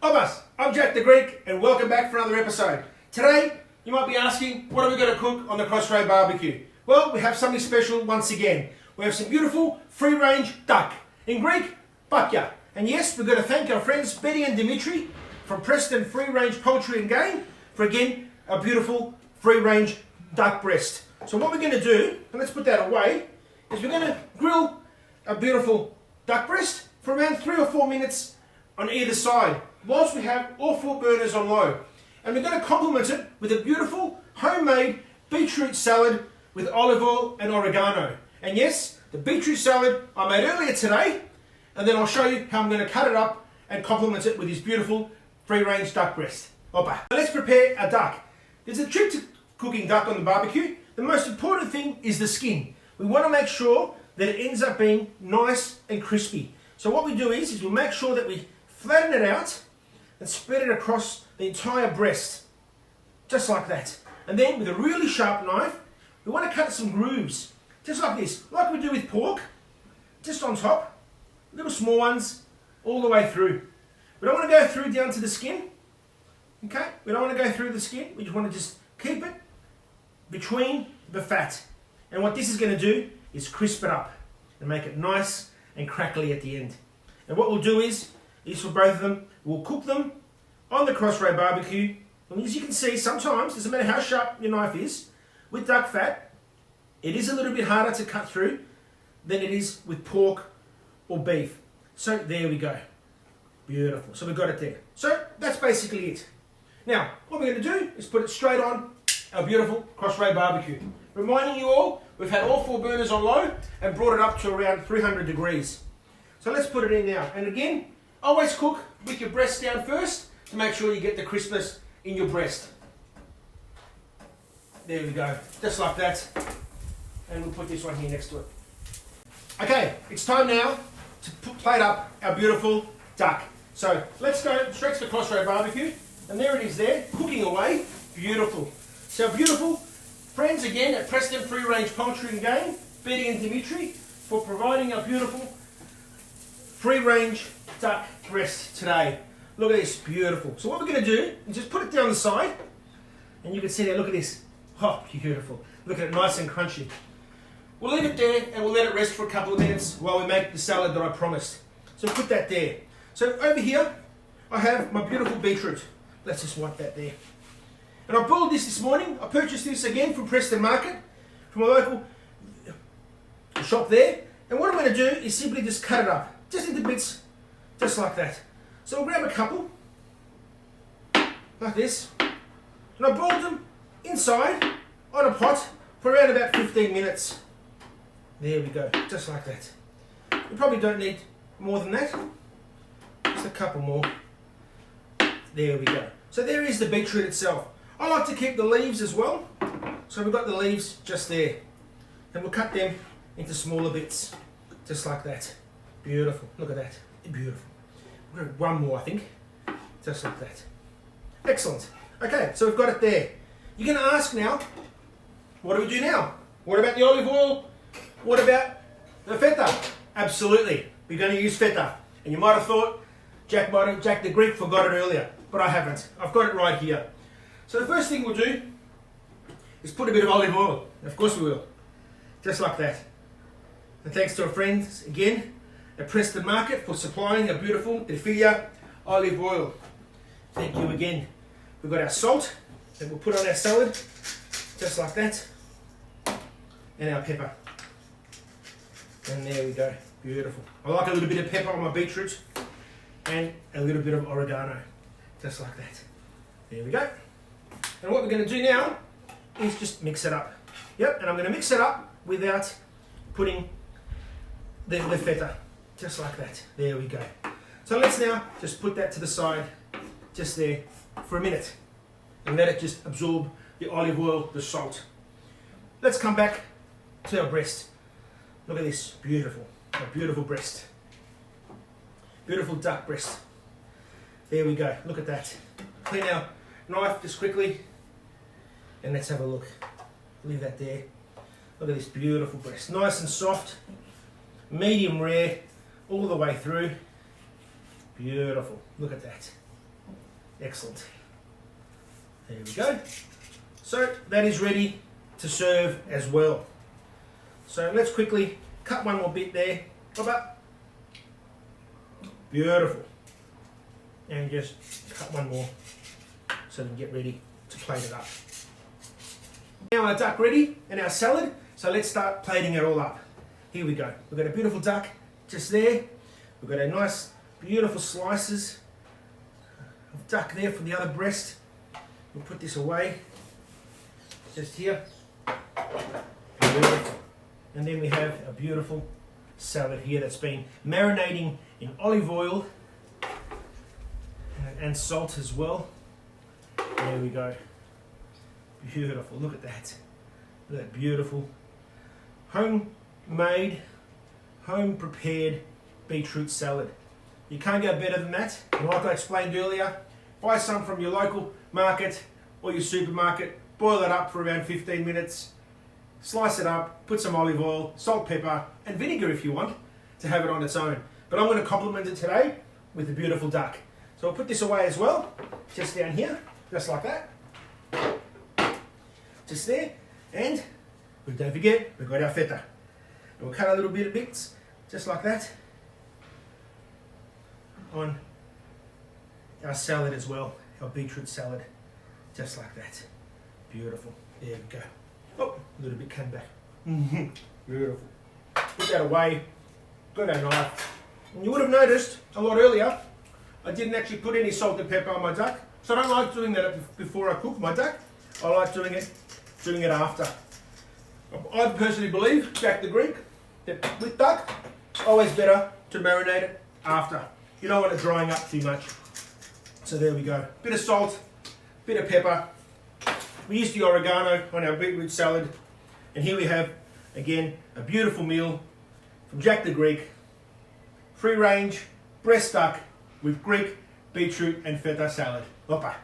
Obas, I'm Jack the Greek and welcome back for another episode. Today, you might be asking, what are we going to cook on the CrossRay BBQ? Well, we have something special once again. We have some beautiful free-range duck. In Greek, bakya. And yes, we're going to thank our friends Betty and Dimitri from Preston Free-Range Poultry and Game for again, a beautiful free-range duck breast. So what we're going to do, and let's put that away, is we're going to grill a beautiful duck breast for around 3 or 4 minutes on either side, whilst we have all 4 burners on low. And we're going to complement it with a beautiful homemade beetroot salad with olive oil and oregano. And yes, the beetroot salad I made earlier today, and then I'll show you how I'm going to cut it up and complement it with this beautiful free-range duck breast. Opa. So let's prepare our duck. There's a trick to cooking duck on the barbecue. The most important thing is the skin. We want to make sure that it ends up being nice and crispy. So what we do is we'll make sure that we flatten it out and spread it across the entire breast, just like that. And then with a really sharp knife, we want to cut some grooves, just like this, like we do with pork, just on top, little small ones, all the way through. We don't want to go through down to the skin, okay? We don't want to go through the skin, we just want to just keep it between the fat. And what this is going to do is crisp it up and make it nice and crackly at the end. And what we'll do is for both of them, we'll cook them on the CrossRay BBQ. And as you can see, sometimes, doesn't matter how sharp your knife is, with duck fat, it is a little bit harder to cut through than it is with pork or beef. So there we go. Beautiful. So we've got it there. So that's basically it. Now, what we're going to do is put it straight on our beautiful CrossRay BBQ. Reminding you all, we've had all 4 burners on low and brought it up to around 300 degrees. So let's put it in now. And again, always cook with your breast down first to make sure you get the crispness in your breast. There we go, just like that. And we'll put this one here next to it. Okay, it's time now to plate up our beautiful duck. So let's go straight to the CrossRay BBQ. And there it is there, cooking away. Beautiful. So beautiful friends again at Preston Free Range Poultry and Game, Betty and Dimitri, for providing our beautiful free range duck breast today. Look at this, beautiful. So what we're going to do is just put it down the side, and you can see there, look at this. Oh, beautiful. Look at it, nice and crunchy. We'll leave it there and we'll let it rest for a couple of minutes while we make the salad that I promised. So put that there. So over here, I have my beautiful beetroot. Let's just wipe that there. And I boiled this morning. I purchased this again from Preston Market, from a local shop there. And what I'm going to do is simply just cut it up, just into bits, just like that. So we'll grab a couple, like this, and I boiled them inside on a pot for around about 15 minutes. There we go, just like that. You probably don't need more than that, just a couple more. There we go. So there is the beetroot itself. I like to keep the leaves as well, so we've got the leaves just there. And we'll cut them into smaller bits, just like that. Beautiful, look at that, beautiful. We'll do one more, I think, just like that. Excellent. Okay, so we've got it there. You're going to ask now, what do we do now? What about the olive oil? What about the feta? Absolutely, we're going to use feta. And you might have thought Jack the Greek forgot it earlier, but I haven't. I've got it right here. So the first thing we'll do is put a bit of olive oil. Of course we will. Just like that. And thanks to our friends, again, at Preston Market for supplying a beautiful Delphia olive oil. Thank you again. We've got our salt that we'll put on our salad, just like that. And our pepper. And there we go. Beautiful. I like a little bit of pepper on my beetroot and a little bit of oregano. Just like that. There we go. And what we're going to do now is just mix it up. Yep, and I'm going to mix it up without putting the feta. Just like that. There we go. So let's now just put that to the side, just there, for a minute. And let it just absorb the olive oil, the salt. Let's come back to our breast. Look at this. Beautiful. A beautiful breast. Beautiful duck breast. There we go. Look at that. Clean our knife just quickly. And let's have a look. Leave that there. Look at this beautiful breast. Nice and soft. Medium rare. All the way through. Beautiful. Look at that. Excellent. There we go. So that is ready to serve as well. So let's quickly cut one more bit there. Beautiful. And just cut one more so we can get ready to plate it up. Now our duck ready and our salad, so let's start plating it all up. Here we go. We've got a beautiful duck just there. We've got a nice, beautiful slices of duck there from the other breast. We'll put this away, just here. Beautiful. And then we have a beautiful salad here that's been marinating in olive oil and salt as well. There we go. Beautiful. Look at that. Look at that beautiful homemade, home prepared beetroot salad. You can't go better than that. And like I explained earlier, buy some from your local market or your supermarket, boil it up for around 15 minutes, slice it up, put some olive oil, salt, pepper and vinegar if you want to have it on its own. But I'm going to complement it today with the beautiful duck. So I'll put this away as well, just down here, just like that. Just there. And don't forget, we've got our feta. And we'll cut a little bit of bits, just like that, on our salad as well, our beetroot salad, just like that. Beautiful. There we go. Oh, a little bit came back. Beautiful. Put that away. Got our knife. And you would have noticed a lot earlier, I didn't actually put any salt and pepper on my duck. So I don't like doing that before I cook my duck. I like doing it after. I personally believe, Jack the Greek, that with duck, always better to marinate it after. You don't want it drying up too much. So there we go. Bit of salt, bit of pepper. We used the oregano on our beetroot salad. And here we have, again, a beautiful meal from Jack the Greek. Free range breast duck with Greek beetroot and feta salad. Opa.